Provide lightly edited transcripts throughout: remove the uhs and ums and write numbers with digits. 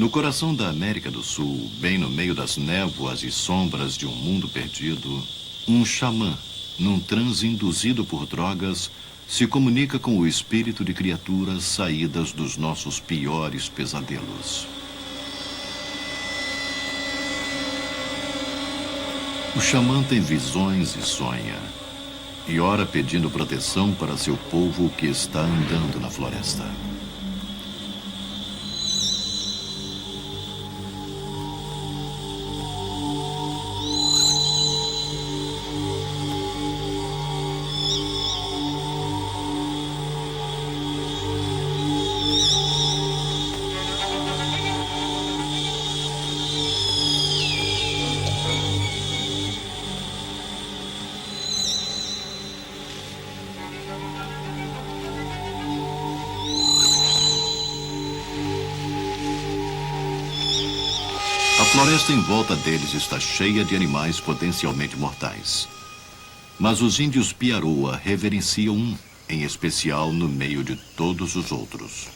No coração da América do Sul, bem no meio das névoas e sombras de um mundo perdido, um xamã, num transe induzido por drogas, se comunica com o espírito de criaturas saídas dos nossos piores pesadelos. O xamã tem visões e sonha, e ora pedindo proteção para seu povo que está andando na floresta. A floresta em volta deles está cheia de animais potencialmente mortais. Mas os índios Piaroa reverenciam um, em especial no meio de todos os outros.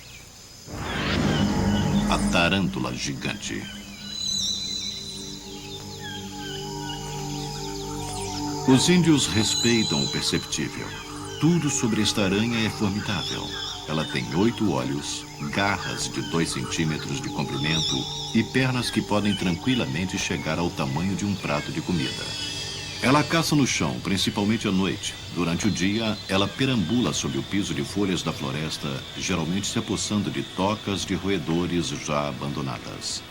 A tarântula gigante. Os índios respeitam o perceptível. Tudo sobre esta aranha é formidável. Ela tem 8 olhos, garras de 2 centímetros de comprimento e pernas que podem tranquilamente chegar ao tamanho de um prato de comida. Ela caça no chão, principalmente à noite. Durante o dia, ela perambula sob o piso de folhas da floresta, geralmente se apossando de tocas de roedores já abandonadas.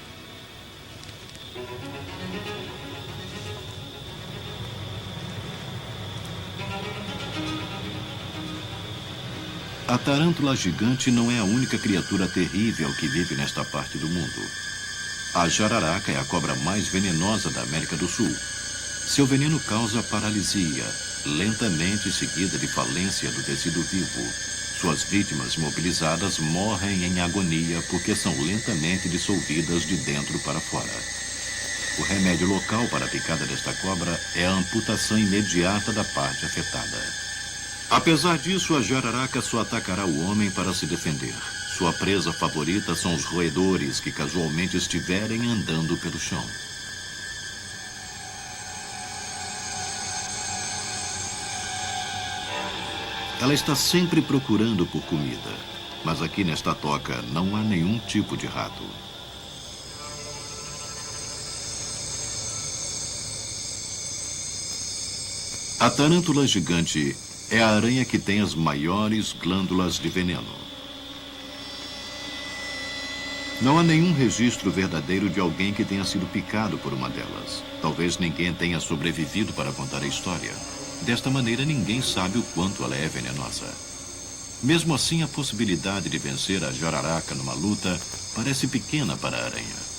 A tarântula gigante não é a única criatura terrível que vive nesta parte do mundo. A jararaca é a cobra mais venenosa da América do Sul. Seu veneno causa paralisia, lentamente seguida de falência do tecido vivo. Suas vítimas imobilizadas morrem em agonia porque são lentamente dissolvidas de dentro para fora. O remédio local para a picada desta cobra é a amputação imediata da parte afetada. Apesar disso, a jararaca só atacará o homem para se defender. Sua presa favorita são os roedores que casualmente estiverem andando pelo chão. Ela está sempre procurando por comida, mas aqui nesta toca não há nenhum tipo de rato. A tarântula gigante é a aranha que tem as maiores glândulas de veneno. Não há nenhum registro verdadeiro de alguém que tenha sido picado por uma delas. Talvez ninguém tenha sobrevivido para contar a história. Desta maneira, ninguém sabe o quanto ela é venenosa. Mesmo assim, a possibilidade de vencer a jararaca numa luta parece pequena para a aranha.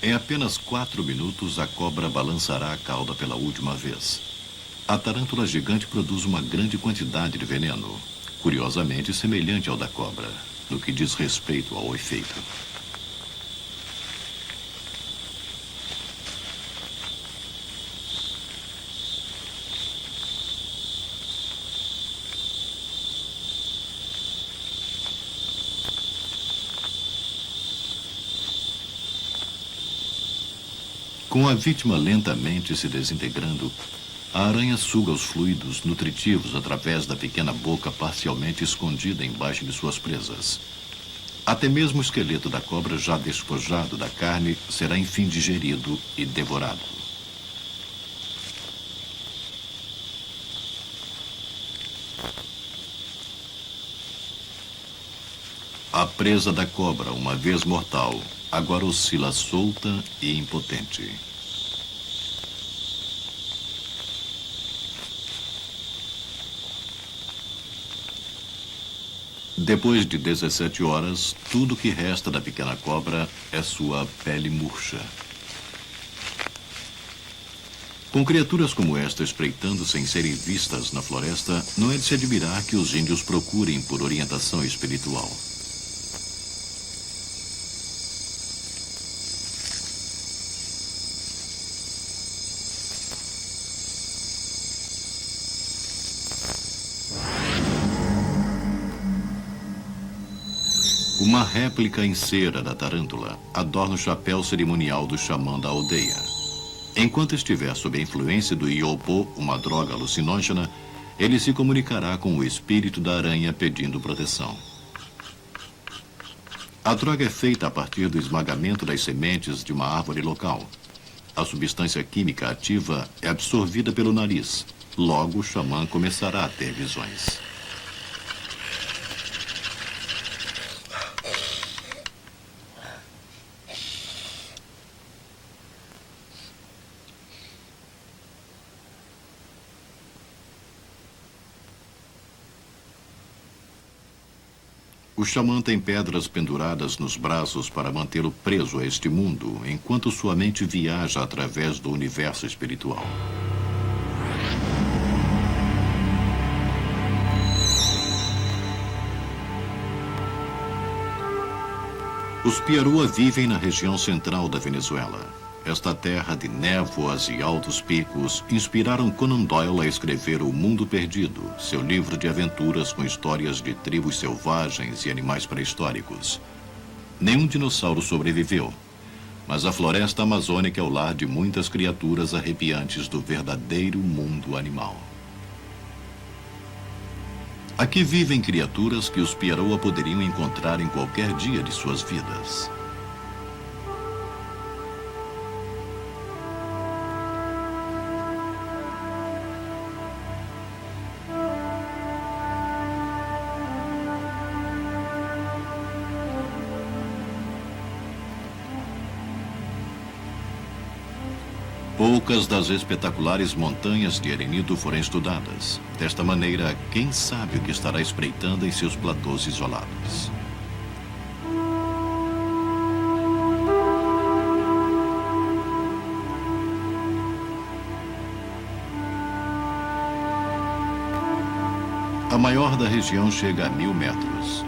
Em apenas 4 minutos, a cobra balançará a cauda pela última vez. A tarântula gigante produz uma grande quantidade de veneno, curiosamente semelhante ao da cobra, no que diz respeito ao efeito. Com a vítima lentamente se desintegrando, a aranha suga os fluidos nutritivos através da pequena boca parcialmente escondida embaixo de suas presas. Até mesmo o esqueleto da cobra, já despojado da carne, será enfim digerido e devorado. A presa da cobra, uma vez mortal, agora oscila solta e impotente. Depois de 17 horas, tudo que resta da pequena cobra é sua pele murcha. Com criaturas como esta espreitando sem serem vistas na floresta, não é de se admirar que os índios procurem por orientação espiritual. Uma réplica em cera da tarântula adorna o chapéu cerimonial do xamã da aldeia. Enquanto estiver sob a influência do iopô, uma droga alucinógena, ele se comunicará com o espírito da aranha pedindo proteção. A droga é feita a partir do esmagamento das sementes de uma árvore local. A substância química ativa é absorvida pelo nariz. Logo, o xamã começará a ter visões. O xamã tem pedras penduradas nos braços para mantê-lo preso a este mundo, enquanto sua mente viaja através do universo espiritual. Os Piarua vivem na região central da Venezuela. Esta terra de névoas e altos picos inspiraram Conan Doyle a escrever O Mundo Perdido, seu livro de aventuras com histórias de tribos selvagens e animais pré-históricos. Nenhum dinossauro sobreviveu, mas a floresta amazônica é o lar de muitas criaturas arrepiantes do verdadeiro mundo animal. Aqui vivem criaturas que os Piaroa poderiam encontrar em qualquer dia de suas vidas. Poucas das espetaculares montanhas de Erenido foram estudadas. Desta maneira, quem sabe o que estará espreitando em seus platôs isolados. A maior da região chega a 1000 metros.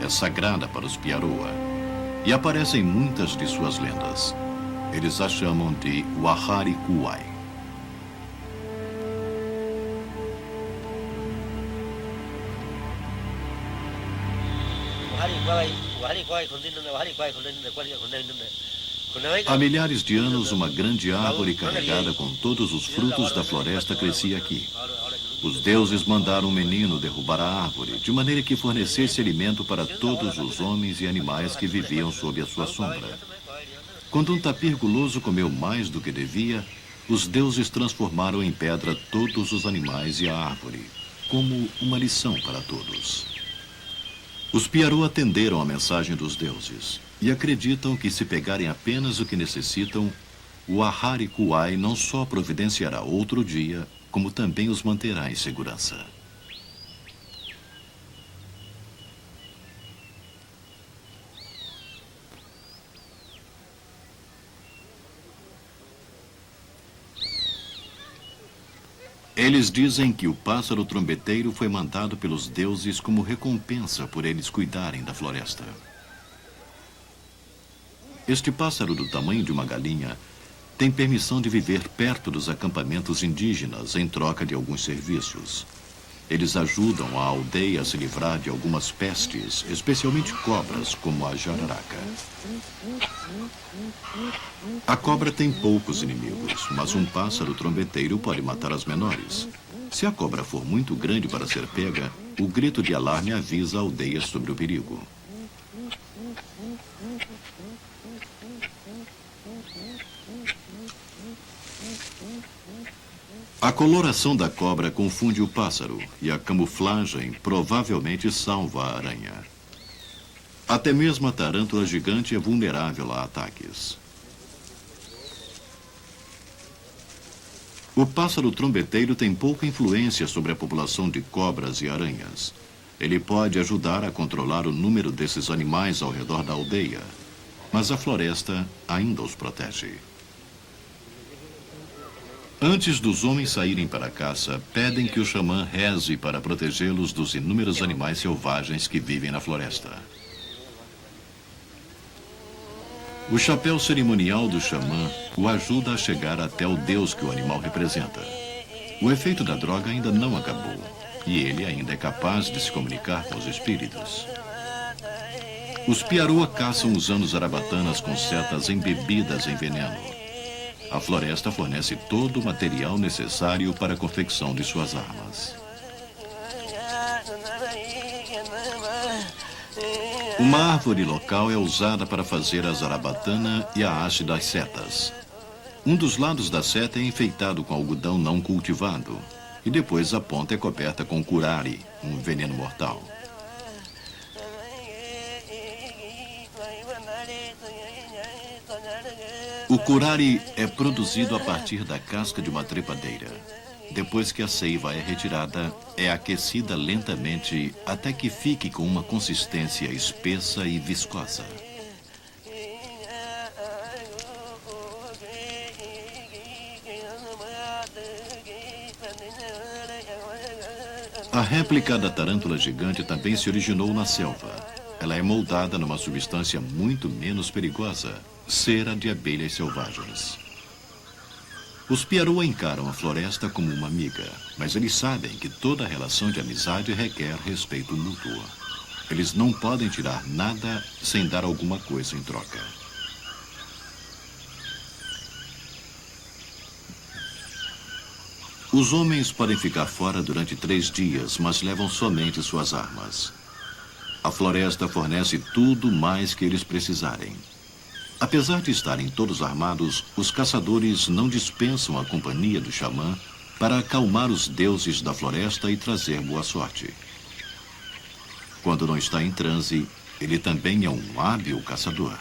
É sagrada para os Piaroa e aparece em muitas de suas lendas. Eles a chamam de Wahari Kuai. Há milhares de anos, uma grande árvore carregada com todos os frutos da floresta crescia aqui. Os deuses mandaram um menino derrubar a árvore, de maneira que fornecesse alimento para todos os homens e animais que viviam sob a sua sombra. Quando um tapir guloso comeu mais do que devia, os deuses transformaram em pedra todos os animais e a árvore, como uma lição para todos. Os Piaroa atenderam a mensagem dos deuses e acreditam que, se pegarem apenas o que necessitam, o Ahari Kuai não só providenciará outro dia, como também os manterá em segurança. Eles dizem que o pássaro trombeteiro foi mandado pelos deuses como recompensa por eles cuidarem da floresta. Este pássaro, do tamanho de uma galinha, tem permissão de viver perto dos acampamentos indígenas em troca de alguns serviços. Eles ajudam a aldeia a se livrar de algumas pestes, especialmente cobras, como a jararaca. A cobra tem poucos inimigos, mas um pássaro trombeteiro pode matar as menores. Se a cobra for muito grande para ser pega, o grito de alarme avisa a aldeia sobre o perigo. A coloração da cobra confunde o pássaro e a camuflagem provavelmente salva a aranha. Até mesmo a tarântula gigante é vulnerável a ataques. O pássaro trombeteiro tem pouca influência sobre a população de cobras e aranhas. Ele pode ajudar a controlar o número desses animais ao redor da aldeia, mas a floresta ainda os protege. Antes dos homens saírem para a caça, pedem que o xamã reze para protegê-los dos inúmeros animais selvagens que vivem na floresta. O chapéu cerimonial do xamã o ajuda a chegar até o deus que o animal representa. O efeito da droga ainda não acabou, e ele ainda é capaz de se comunicar com os espíritos. Os Piarua caçam usando zarabatanas com setas embebidas em veneno. A floresta fornece todo o material necessário para a confecção de suas armas. Uma árvore local é usada para fazer a zarabatana e a haste das setas. Um dos lados da seta é enfeitado com algodão não cultivado, e depois a ponta é coberta com curare, um veneno mortal. O curare é produzido a partir da casca de uma trepadeira. Depois que a seiva é retirada, é aquecida lentamente até que fique com uma consistência espessa e viscosa. A réplica da tarântula gigante também se originou na selva. Ela é moldada numa substância muito menos perigosa, cera de abelhas selvagens. Os Piarua encaram a floresta como uma amiga, mas eles sabem que toda relação de amizade requer respeito mútuo. Eles não podem tirar nada sem dar alguma coisa em troca. Os homens podem ficar fora durante 3 dias, mas levam somente suas armas. A floresta fornece tudo mais que eles precisarem. Apesar de estarem todos armados, os caçadores não dispensam a companhia do xamã para acalmar os deuses da floresta e trazer boa sorte. Quando não está em transe, ele também é um hábil caçador.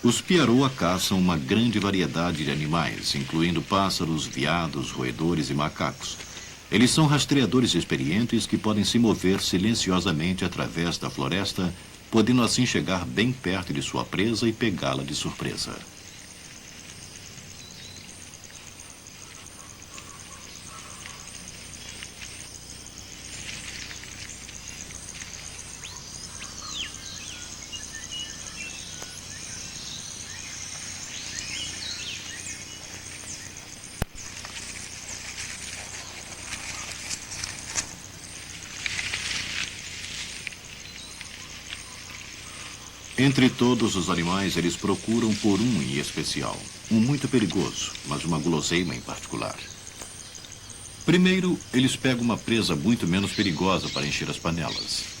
Os Piarua caçam uma grande variedade de animais, incluindo pássaros, veados, roedores e macacos. Eles são rastreadores experientes que podem se mover silenciosamente através da floresta, podendo assim chegar bem perto de sua presa e pegá-la de surpresa. Entre todos os animais, eles procuram por um em especial. Um muito perigoso, mas uma guloseima em particular. Primeiro, eles pegam uma presa muito menos perigosa para encher as panelas.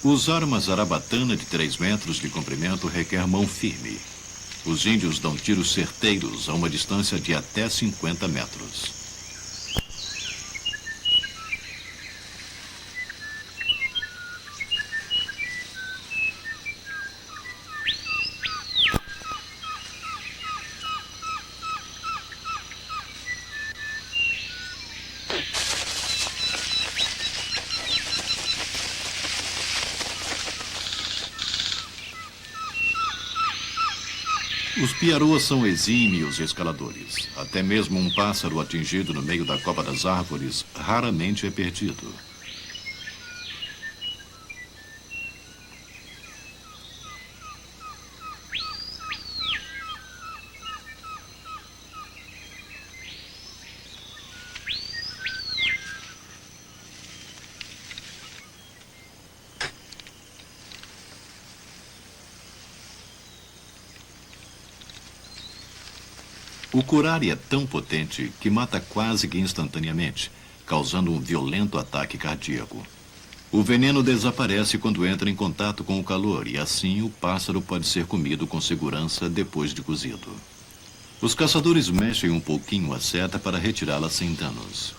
Usar uma zarabatana de 3 metros de comprimento requer mão firme. Os índios dão tiros certeiros a uma distância de até 50 metros. Os piaroas são exímios escaladores. Até mesmo um pássaro atingido no meio da copa das árvores raramente é perdido. O curare é tão potente que mata quase que instantaneamente, causando um violento ataque cardíaco. O veneno desaparece quando entra em contato com o calor e assim o pássaro pode ser comido com segurança depois de cozido. Os caçadores mexem um pouquinho a seta para retirá-la sem danos.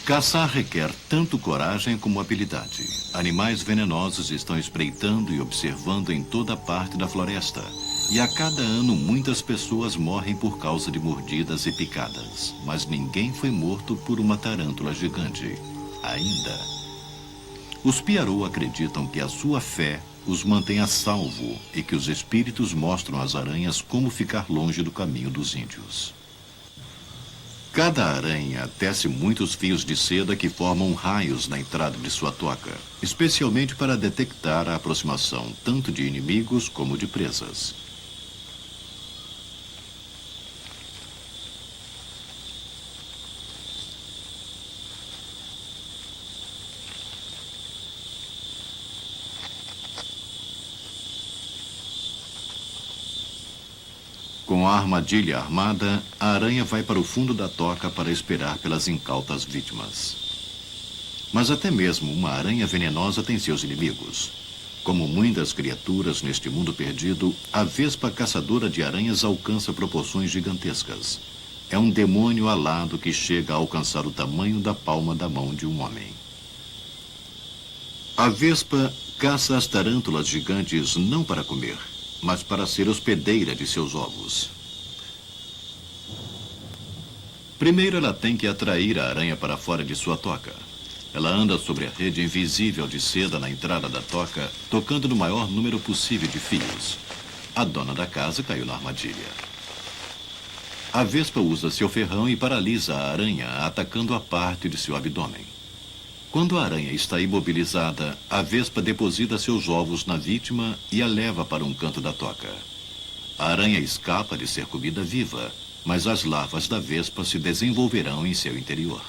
Caçar requer tanto coragem como habilidade. Animais venenosos estão espreitando e observando em toda parte da floresta. E a cada ano muitas pessoas morrem por causa de mordidas e picadas. Mas ninguém foi morto por uma tarântula gigante. Ainda. Os Piarô acreditam que a sua fé os mantém a salvo e que os espíritos mostram às aranhas como ficar longe do caminho dos índios. Cada aranha tece muitos fios de seda que formam raios na entrada de sua toca, especialmente para detectar a aproximação tanto de inimigos como de presas. Com a armadilha armada, a aranha vai para o fundo da toca para esperar pelas incautas vítimas. Mas até mesmo uma aranha venenosa tem seus inimigos. Como muitas criaturas neste mundo perdido, a vespa caçadora de aranhas alcança proporções gigantescas. É um demônio alado que chega a alcançar o tamanho da palma da mão de um homem. A vespa caça as tarântulas gigantes não para comer, mas para ser hospedeira de seus ovos. Primeiro ela tem que atrair a aranha para fora de sua toca. Ela anda sobre a rede invisível de seda na entrada da toca, tocando no maior número possível de fios. A dona da casa caiu na armadilha. A vespa usa seu ferrão e paralisa a aranha, atacando a parte de seu abdômen. Quando a aranha está imobilizada, a vespa deposita seus ovos na vítima e a leva para um canto da toca. A aranha escapa de ser comida viva, mas as larvas da vespa se desenvolverão em seu interior.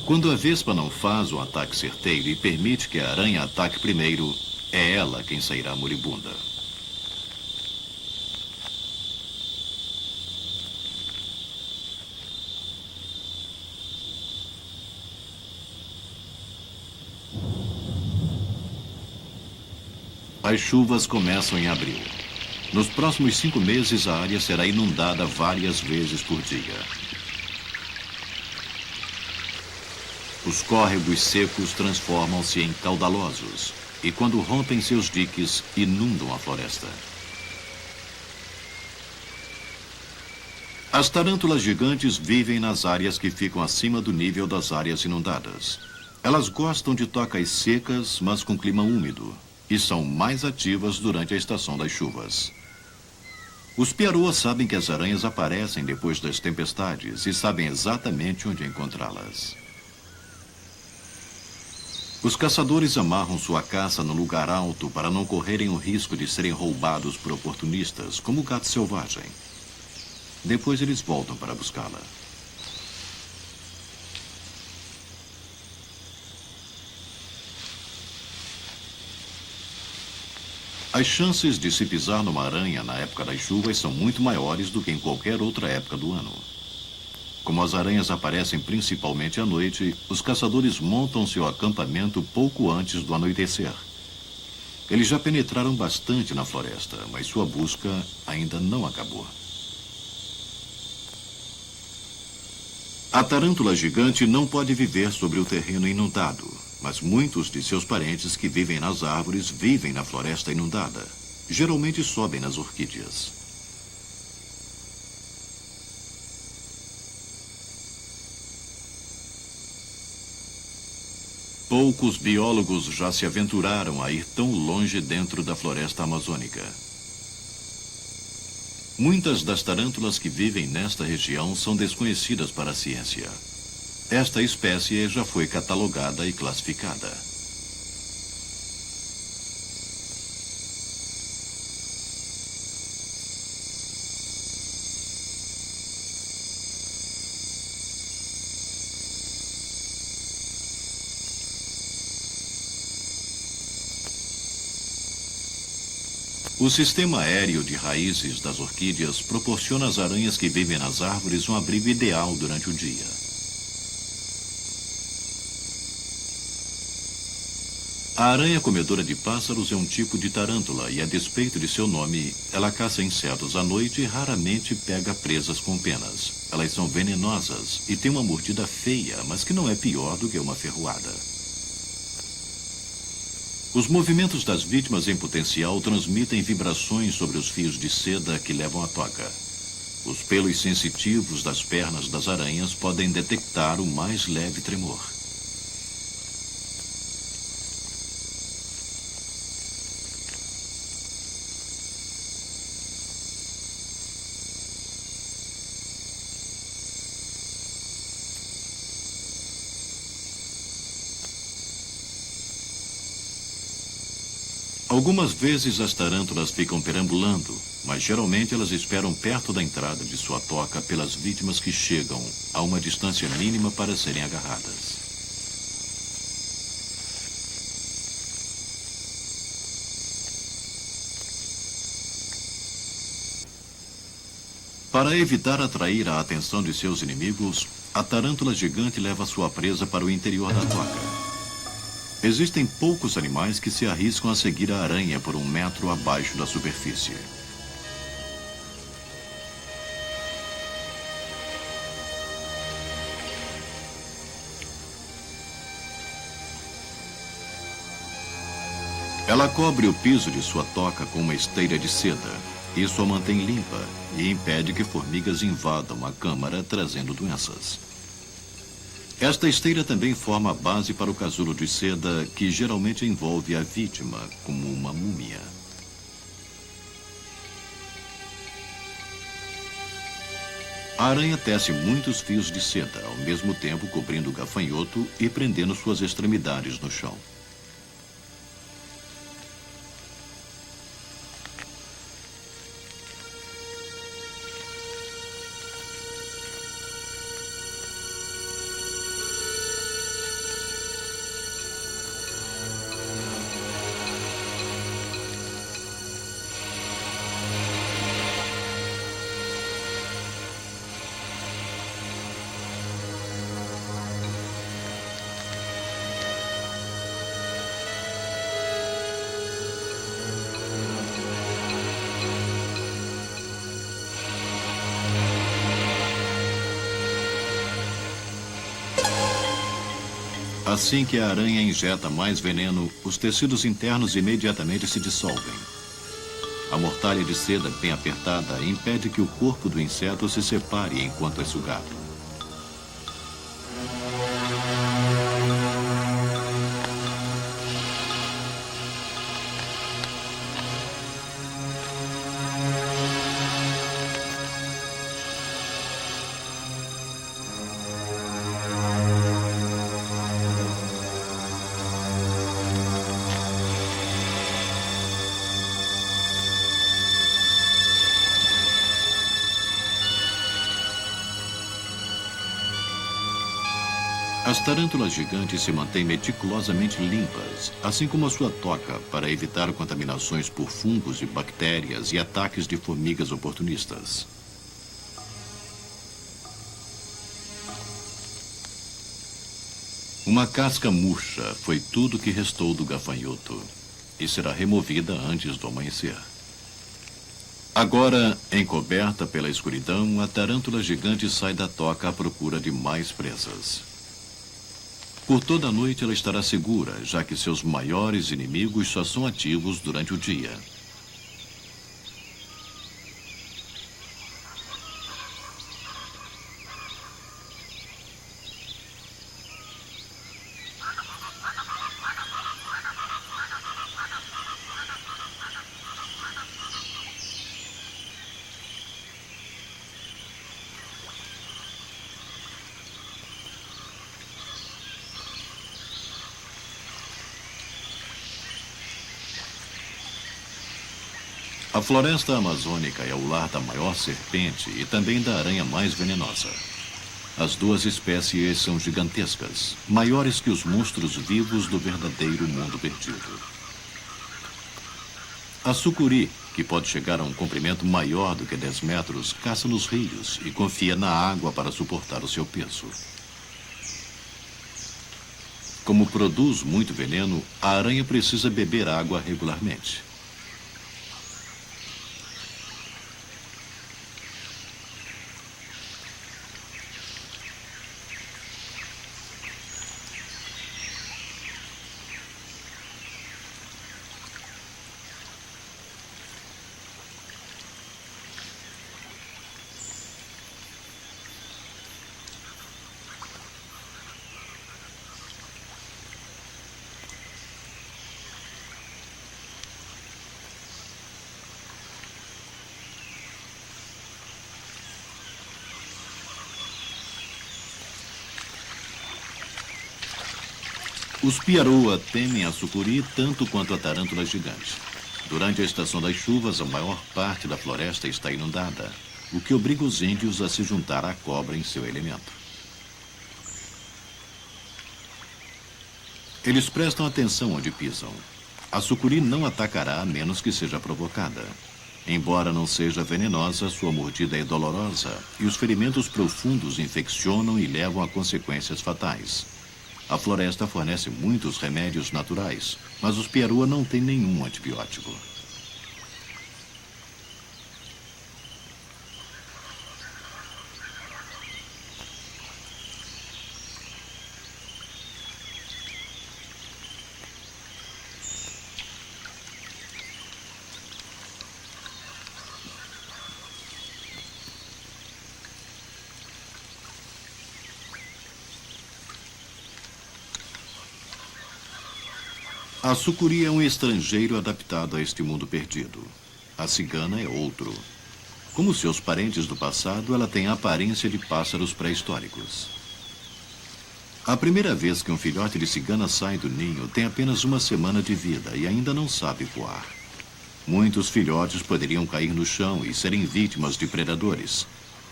Quando a vespa não faz um ataque certeiro e permite que a aranha ataque primeiro, é ela quem sairá moribunda. As chuvas começam em abril. Nos próximos 5 meses, a área será inundada várias vezes por dia. Os córregos secos transformam-se em caudalosos e, quando rompem seus diques, inundam a floresta. As tarântulas gigantes vivem nas áreas que ficam acima do nível das áreas inundadas. Elas gostam de tocas secas, mas com clima úmido, e são mais ativas durante a estação das chuvas. Os piaroas sabem que as aranhas aparecem depois das tempestades e sabem exatamente onde encontrá-las. Os caçadores amarram sua caça no lugar alto para não correrem o risco de serem roubados por oportunistas, como o gato selvagem. Depois eles voltam para buscá-la. As chances de se pisar numa aranha na época das chuvas são muito maiores do que em qualquer outra época do ano. Como as aranhas aparecem principalmente à noite, os caçadores montam seu acampamento pouco antes do anoitecer. Eles já penetraram bastante na floresta, mas sua busca ainda não acabou. A tarântula gigante não pode viver sobre o terreno inundado, mas muitos de seus parentes que vivem nas árvores vivem na floresta inundada. Geralmente sobem nas orquídeas. Poucos biólogos já se aventuraram a ir tão longe dentro da floresta amazônica. Muitas das tarântulas que vivem nesta região são desconhecidas para a ciência. Esta espécie já foi catalogada e classificada. O sistema aéreo de raízes das orquídeas proporciona às aranhas que vivem nas árvores um abrigo ideal durante o dia. A aranha comedora de pássaros é um tipo de tarântula e, a despeito de seu nome, ela caça insetos à noite e raramente pega presas com penas. Elas são venenosas e têm uma mordida feia, mas que não é pior do que uma ferroada. Os movimentos das vítimas em potencial transmitem vibrações sobre os fios de seda que levam à toca. Os pelos sensitivos das pernas das aranhas podem detectar o mais leve tremor. Algumas vezes as tarântulas ficam perambulando, mas geralmente elas esperam perto da entrada de sua toca pelas vítimas que chegam a uma distância mínima para serem agarradas. Para evitar atrair a atenção de seus inimigos, a tarântula gigante leva sua presa para o interior da toca. Existem poucos animais que se arriscam a seguir a aranha por 1 metro abaixo da superfície. Ela cobre o piso de sua toca com uma esteira de seda. Isso a mantém limpa e impede que formigas invadam a câmara trazendo doenças. Esta esteira também forma a base para o casulo de seda, que geralmente envolve a vítima como uma múmia. A aranha tece muitos fios de seda, ao mesmo tempo cobrindo o gafanhoto e prendendo suas extremidades no chão. Assim que a aranha injeta mais veneno, os tecidos internos imediatamente se dissolvem. A mortalha de seda bem apertada impede que o corpo do inseto se separe enquanto é sugado. As tarântulas gigantes se mantêm meticulosamente limpas, assim como a sua toca, para evitar contaminações por fungos e bactérias e ataques de formigas oportunistas. Uma casca murcha foi tudo que restou do gafanhoto e será removida antes do amanhecer. Agora, encoberta pela escuridão, a tarântula gigante sai da toca à procura de mais presas. Por toda a noite ela estará segura, já que seus maiores inimigos só são ativos durante o dia. A floresta amazônica é o lar da maior serpente e também da aranha mais venenosa. As duas espécies são gigantescas, maiores que os monstros vivos do verdadeiro mundo perdido. A sucuri, que pode chegar a um comprimento maior do que 10 metros, caça nos rios e confia na água para suportar o seu peso. Como produz muito veneno, a aranha precisa beber água regularmente. Os piaroa temem a sucuri tanto quanto a tarântula gigante. Durante a estação das chuvas, a maior parte da floresta está inundada, o que obriga os índios a se juntar à cobra em seu elemento. Eles prestam atenção onde pisam. A sucuri não atacará a menos que seja provocada. Embora não seja venenosa, sua mordida é dolorosa e os ferimentos profundos infeccionam e levam a consequências fatais. A floresta fornece muitos remédios naturais, mas os piaroa não têm nenhum antibiótico. A sucuri é um estrangeiro adaptado a este mundo perdido. A cigana é outro. Como seus parentes do passado, ela tem a aparência de pássaros pré-históricos. A primeira vez que um filhote de cigana sai do ninho tem apenas uma semana de vida e ainda não sabe voar. Muitos filhotes poderiam cair no chão e serem vítimas de predadores.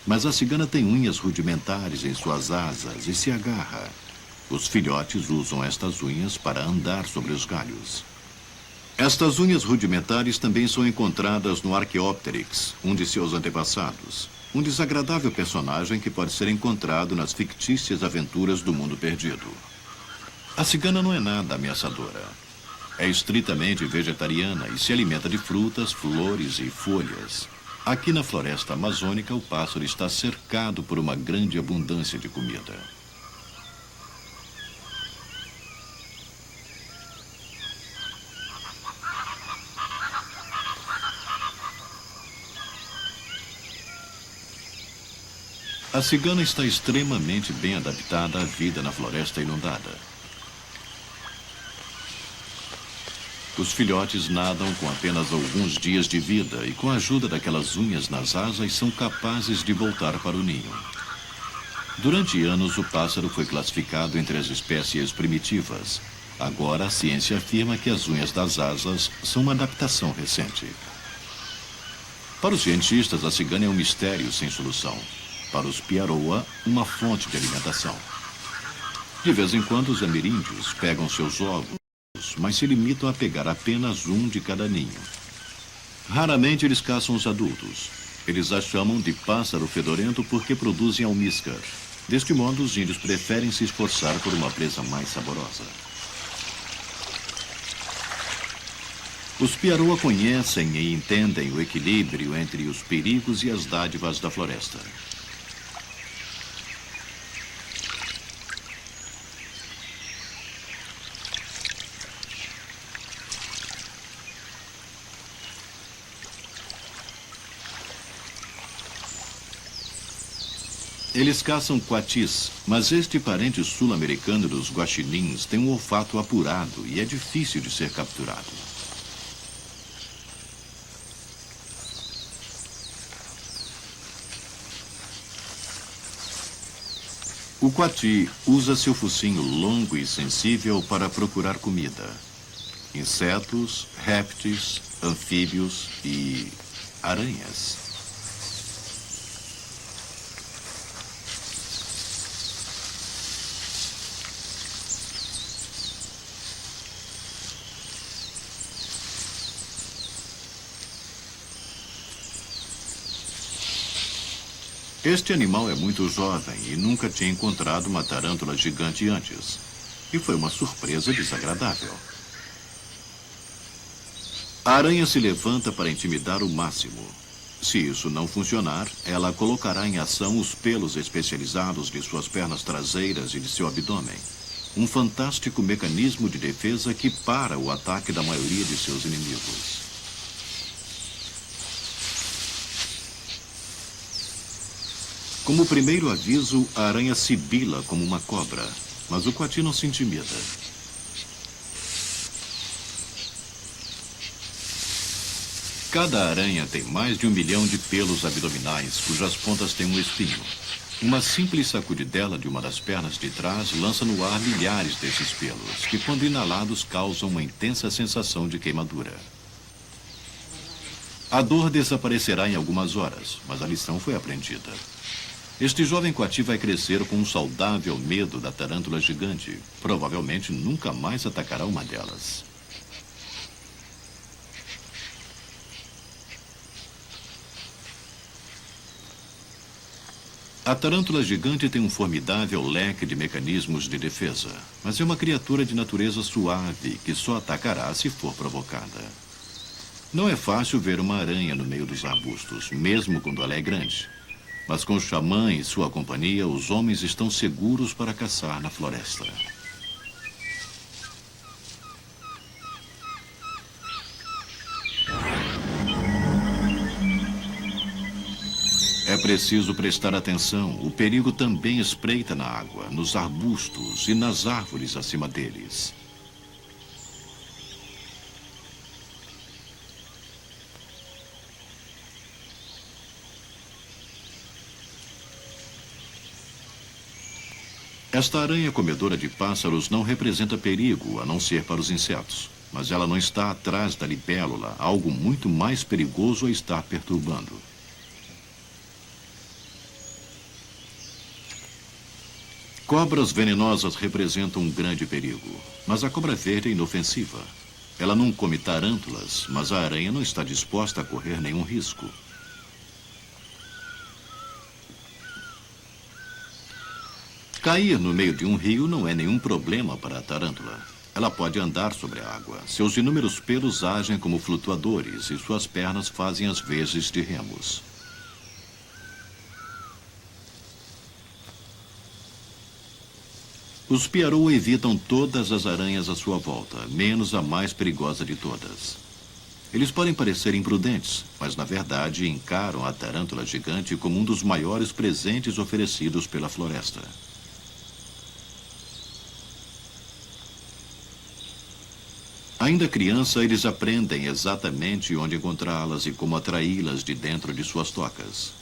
Mas a cigana tem unhas rudimentares em suas asas e se agarra. Os filhotes usam estas unhas para andar sobre os galhos. Estas unhas rudimentares também são encontradas no Archaeopteryx, um de seus antepassados. Um desagradável personagem que pode ser encontrado nas fictícias aventuras do mundo perdido. A cigana não é nada ameaçadora. É estritamente vegetariana e se alimenta de frutas, flores e folhas. Aqui na floresta amazônica, o pássaro está cercado por uma grande abundância de comida. A cigana está extremamente bem adaptada à vida na floresta inundada. Os filhotes nadam com apenas alguns dias de vida e com a ajuda daquelas unhas nas asas são capazes de voltar para o ninho. Durante anos, o pássaro foi classificado entre as espécies primitivas. Agora, a ciência afirma que as unhas das asas são uma adaptação recente. Para os cientistas, a cigana é um mistério sem solução. Para os piaroa, uma fonte de alimentação. De vez em quando, os ameríndios pegam seus ovos, mas se limitam a pegar apenas um de cada ninho. Raramente eles caçam os adultos. Eles a chamam de pássaro fedorento porque produzem almíscar. Deste modo, os índios preferem se esforçar por uma presa mais saborosa. Os piaroa conhecem e entendem o equilíbrio entre os perigos e as dádivas da floresta. Eles caçam coatis, mas este parente sul-americano dos guaxinins tem um olfato apurado e é difícil de ser capturado. O coati usa seu focinho longo e sensível para procurar comida. insetos, répteis, anfíbios e aranhas. Este animal é muito jovem e nunca tinha encontrado uma tarântula gigante antes. E foi uma surpresa desagradável. A aranha se levanta para intimidar o máximo. Se isso não funcionar, ela colocará em ação os pelos especializados de suas pernas traseiras e de seu abdômen. Um fantástico mecanismo de defesa que para o ataque da maioria de seus inimigos. Como primeiro aviso, a aranha sibila como uma cobra, mas o coati não se intimida. Cada aranha tem mais de 1 milhão de pelos abdominais, cujas pontas têm um espinho. Uma simples sacudidela de uma das pernas de trás lança no ar milhares desses pelos, que quando inalados causam uma intensa sensação de queimadura. A dor desaparecerá em algumas horas, mas a lição foi aprendida. Este jovem coati vai crescer com um saudável medo da tarântula gigante. Provavelmente nunca mais atacará uma delas. A tarântula gigante tem um formidável leque de mecanismos de defesa, mas é uma criatura de natureza suave que só atacará se for provocada. Não é fácil ver uma aranha no meio dos arbustos, mesmo quando ela é grande. Mas com o xamã e sua companhia, os homens estão seguros para caçar na floresta. É preciso prestar atenção. O perigo também espreita na água, nos arbustos e nas árvores acima deles. Esta aranha comedora de pássaros não representa perigo, a não ser para os insetos. Mas ela não está atrás da libélula, algo muito mais perigoso a estar perturbando. Cobras venenosas representam um grande perigo, mas a cobra verde é inofensiva. Ela não come tarântulas, mas a aranha não está disposta a correr nenhum risco. Cair no meio de um rio não é nenhum problema para a tarântula. Ela pode andar sobre a água. Seus inúmeros pelos agem como flutuadores e suas pernas fazem as vezes de remos. Os piarou evitam todas as aranhas à sua volta, menos a mais perigosa de todas. Eles podem parecer imprudentes, mas na verdade encaram a tarântula gigante como um dos maiores presentes oferecidos pela floresta. Ainda criança, eles aprendem exatamente onde encontrá-las e como atraí-las de dentro de suas tocas.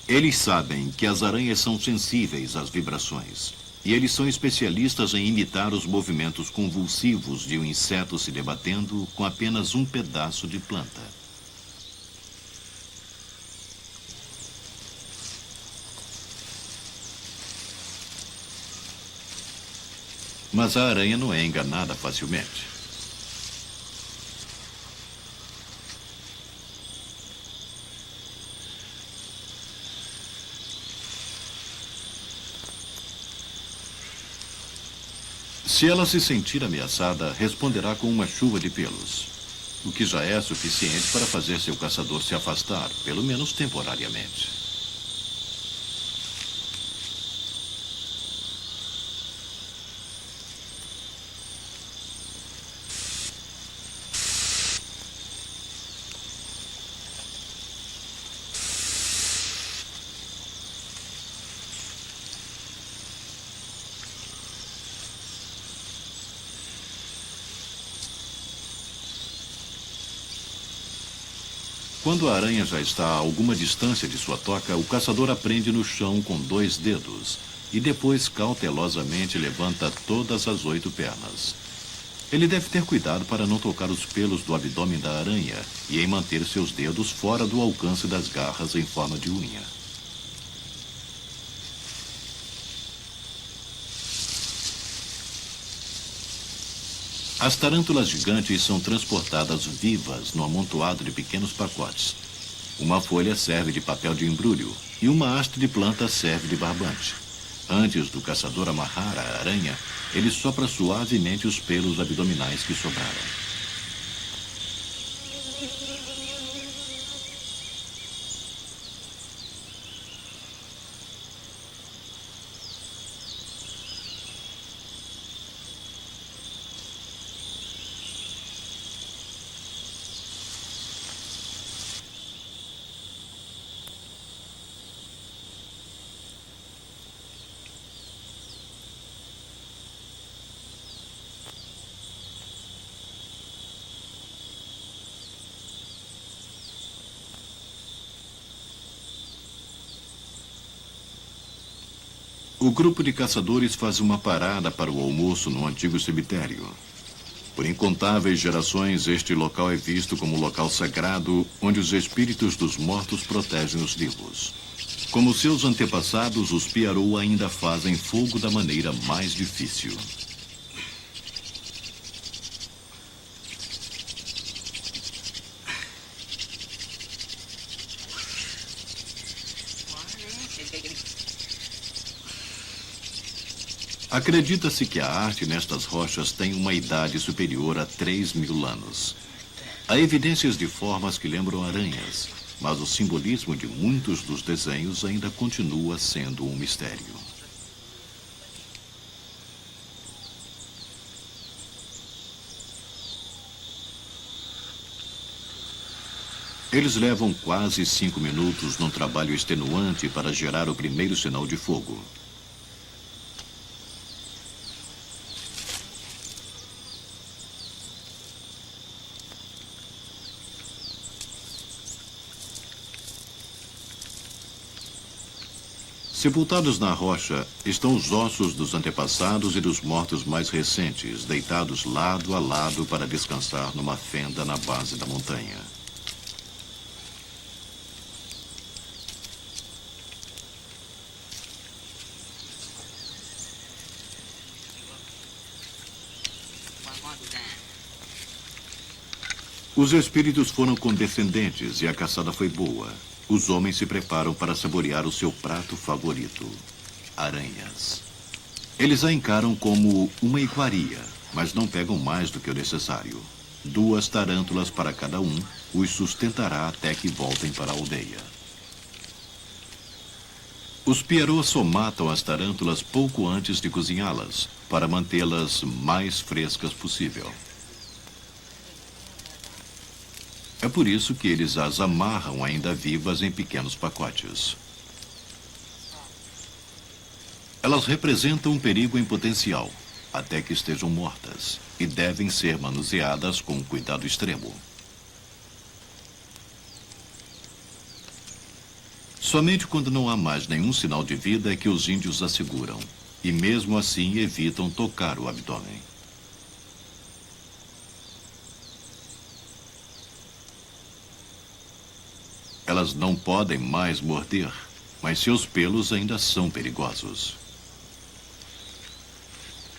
Eles sabem que as aranhas são sensíveis às vibrações. E eles são especialistas em imitar os movimentos convulsivos de um inseto se debatendo com apenas um pedaço de planta. Mas a aranha não é enganada facilmente. Se ela se sentir ameaçada, responderá com uma chuva de pelos, o que já é suficiente para fazer seu caçador se afastar, pelo menos temporariamente. Quando a aranha já está a alguma distância de sua toca, o caçador a prende no chão com 2 dedos e depois cautelosamente levanta todas as 8 pernas. Ele deve ter cuidado para não tocar os pelos do abdômen da aranha e em manter seus dedos fora do alcance das garras em forma de unha. As tarântulas gigantes são transportadas vivas no amontoado de pequenos pacotes. Uma folha serve de papel de embrulho e uma haste de planta serve de barbante. Antes do caçador amarrar a aranha, ele sopra suavemente os pelos abdominais que sobraram. O grupo de caçadores faz uma parada para o almoço no antigo cemitério. Por incontáveis gerações, este local é visto como local sagrado, onde os espíritos dos mortos protegem os vivos. Como seus antepassados, os Piarou ainda fazem fogo da maneira mais difícil. Acredita-se que a arte nestas rochas tem uma idade superior a 3.000 anos. Há evidências de formas que lembram aranhas, mas o simbolismo de muitos dos desenhos ainda continua sendo um mistério. Eles levam quase 5 minutos num trabalho extenuante para gerar o primeiro sinal de fogo. Sepultados na rocha estão os ossos dos antepassados e dos mortos mais recentes, deitados lado a lado para descansar numa fenda na base da montanha. Os espíritos foram condescendentes e a caçada foi boa. Os homens se preparam para saborear o seu prato favorito, aranhas. Eles a encaram como uma iguaria, mas não pegam mais do que o necessário. 2 tarântulas para cada um os sustentará até que voltem para a aldeia. Os Pierrot só matam as tarântulas pouco antes de cozinhá-las, para mantê-las mais frescas possível. É por isso que eles as amarram ainda vivas em pequenos pacotes. Elas representam um perigo em potencial, até que estejam mortas, e devem ser manuseadas com cuidado extremo. Somente quando não há mais nenhum sinal de vida é que os índios as seguram, e mesmo assim evitam tocar o abdômen. Elas não podem mais morder, mas seus pelos ainda são perigosos.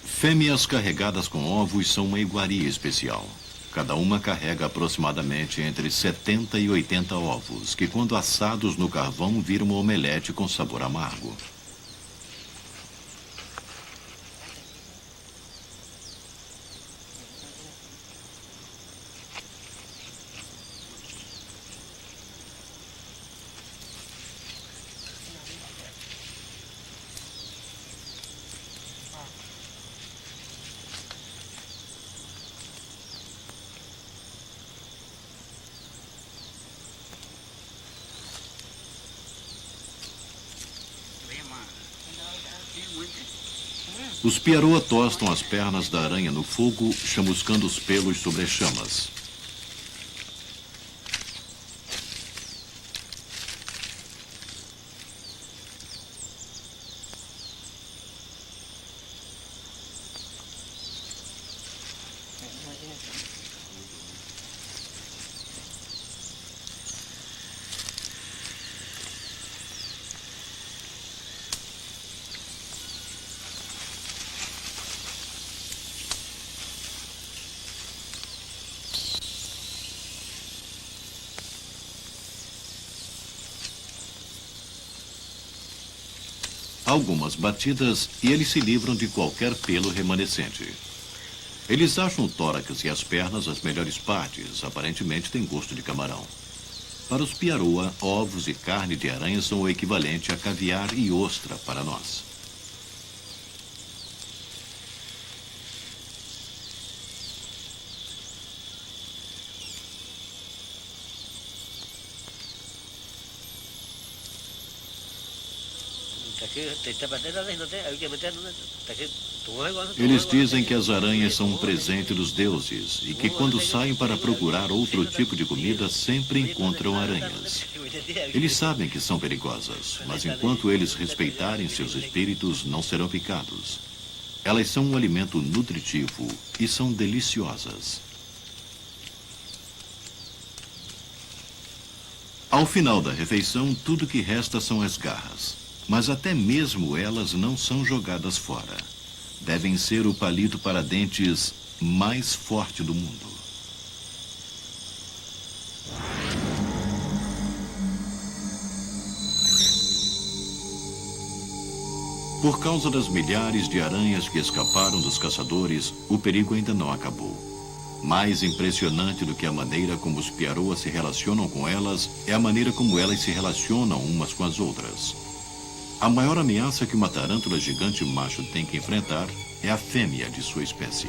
Fêmeas carregadas com ovos são uma iguaria especial. Cada uma carrega aproximadamente entre 70 e 80 ovos, que quando assados no carvão viram uma omelete com sabor amargo. Os Pierrot tostam as pernas da aranha no fogo, chamuscando os pelos sobre as chamas. Algumas batidas e eles se livram de qualquer pelo remanescente. Eles acham o tórax e as pernas as melhores partes, aparentemente têm gosto de camarão. Para os piaroa, ovos e carne de aranha são o equivalente a caviar e ostra para nós. Eles dizem que as aranhas são um presente dos deuses e que quando saem para procurar outro tipo de comida sempre encontram aranhas. Eles sabem que são perigosas, mas enquanto eles respeitarem seus espíritos, não serão picados. Elas são um alimento nutritivo e são deliciosas. Ao final da refeição, tudo que resta são as garras. Mas até mesmo elas não são jogadas fora. Devem ser o palito para dentes mais forte do mundo. Por causa das milhares de aranhas que escaparam dos caçadores, o perigo ainda não acabou. Mais impressionante do que a maneira como os piaroa se relacionam com elas é a maneira como elas se relacionam umas com as outras. A maior ameaça que uma tarântula gigante macho tem que enfrentar é a fêmea de sua espécie.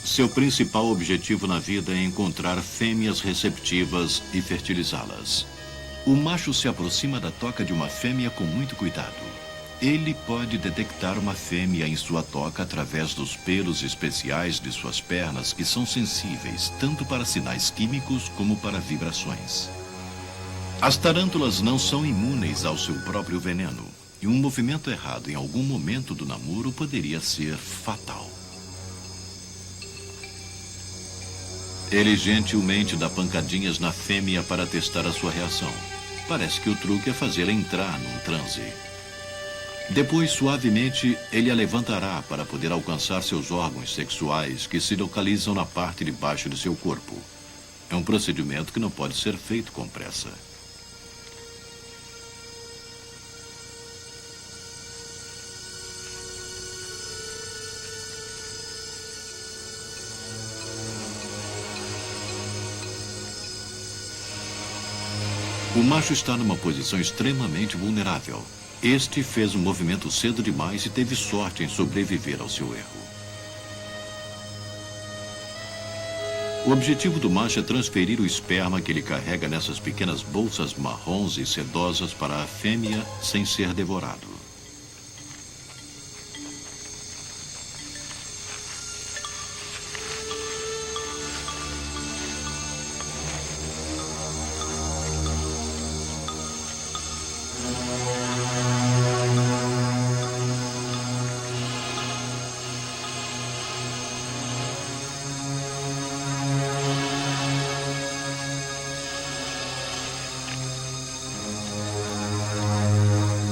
Seu principal objetivo na vida é encontrar fêmeas receptivas e fertilizá-las. O macho se aproxima da toca de uma fêmea com muito cuidado. Ele pode detectar uma fêmea em sua toca através dos pelos especiais de suas pernas, que são sensíveis tanto para sinais químicos como para vibrações. As tarântulas não são imunes ao seu próprio veneno, e um movimento errado em algum momento do namoro poderia ser fatal. Ele gentilmente dá pancadinhas na fêmea para testar a sua reação. Parece que o truque é fazê-la entrar num transe. Depois, suavemente, ele a levantará para poder alcançar seus órgãos sexuais que se localizam na parte de baixo de seu corpo. É um procedimento que não pode ser feito com pressa. O macho está numa posição extremamente vulnerável. Este fez um movimento cedo demais e teve sorte em sobreviver ao seu erro. O objetivo do macho é transferir o esperma que ele carrega nessas pequenas bolsas marrons e sedosas para a fêmea sem ser devorado.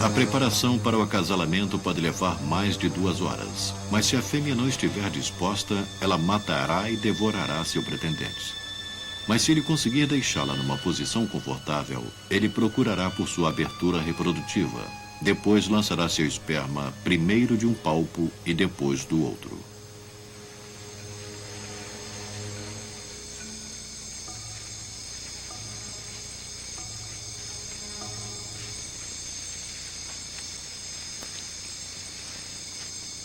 A preparação para o acasalamento pode levar mais de 2 horas, mas se a fêmea não estiver disposta, ela matará e devorará seu pretendente. Mas se ele conseguir deixá-la numa posição confortável, ele procurará por sua abertura reprodutiva. Depois lançará seu esperma primeiro de um palpo e depois do outro.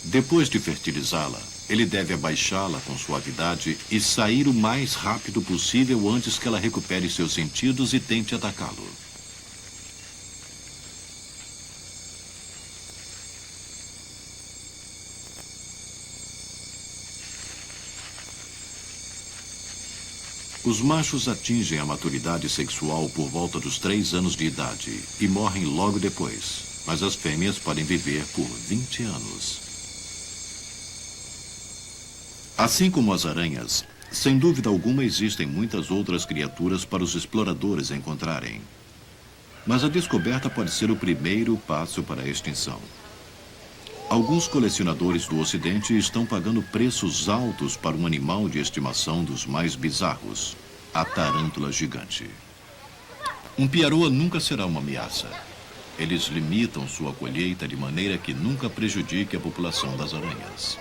Depois de fertilizá-la, ele deve abaixá-la com suavidade e sair o mais rápido possível antes que ela recupere seus sentidos e tente atacá-lo. Os machos atingem a maturidade sexual por volta dos 3 anos de idade e morrem logo depois, mas as fêmeas podem viver por 20 anos. Assim como as aranhas, sem dúvida alguma existem muitas outras criaturas para os exploradores encontrarem. Mas a descoberta pode ser o primeiro passo para a extinção. Alguns colecionadores do Ocidente estão pagando preços altos para um animal de estimação dos mais bizarros, a tarântula gigante. Um piaroa nunca será uma ameaça. Eles limitam sua colheita de maneira que nunca prejudique a população das aranhas.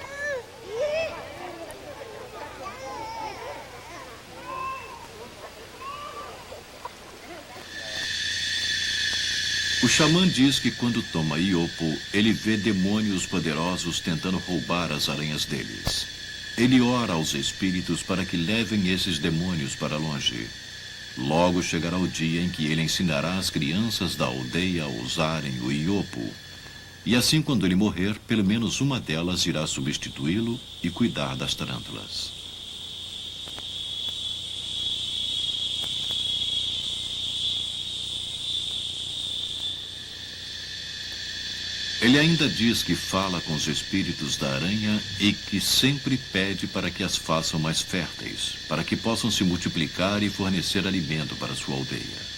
O xamã diz que quando toma iopo, ele vê demônios poderosos tentando roubar as aranhas deles. Ele ora aos espíritos para que levem esses demônios para longe. Logo chegará o dia em que ele ensinará as crianças da aldeia a usarem o iopo. E assim, quando ele morrer, pelo menos uma delas irá substituí-lo e cuidar das tarântulas. Ele ainda diz que fala com os espíritos da aranha e que sempre pede para que as façam mais férteis, para que possam se multiplicar e fornecer alimento para sua aldeia.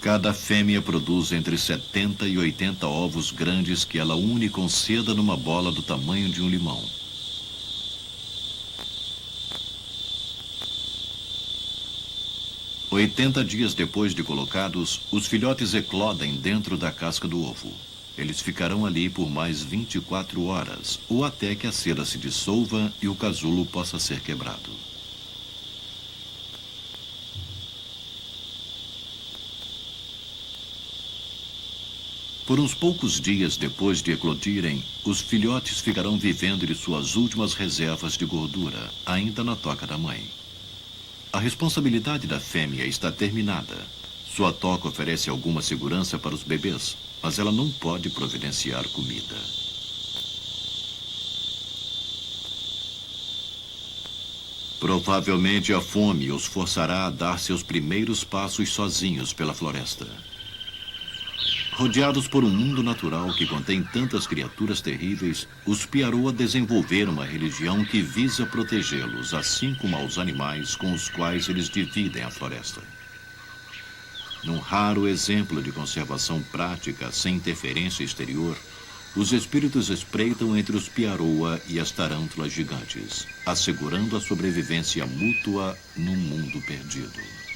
Cada fêmea produz entre 70 e 80 ovos grandes que ela une com seda numa bola do tamanho de um limão. Oitenta dias depois de colocados, os filhotes eclodem dentro da casca do ovo. Eles ficarão ali por mais 24 horas, ou até que a seda se dissolva e o casulo possa ser quebrado. Por uns poucos dias depois de eclodirem, os filhotes ficarão vivendo de suas últimas reservas de gordura, ainda na toca da mãe. A responsabilidade da fêmea está terminada. Sua toca oferece alguma segurança para os bebês, mas ela não pode providenciar comida. Provavelmente a fome os forçará a dar seus primeiros passos sozinhos pela floresta. Rodeados por um mundo natural que contém tantas criaturas terríveis, os Piaroa desenvolveram uma religião que visa protegê-los, assim como aos animais com os quais eles dividem a floresta. Num raro exemplo de conservação prática sem interferência exterior, os espíritos espreitam entre os Piaroa e as tarântulas gigantes, assegurando a sobrevivência mútua num mundo perdido.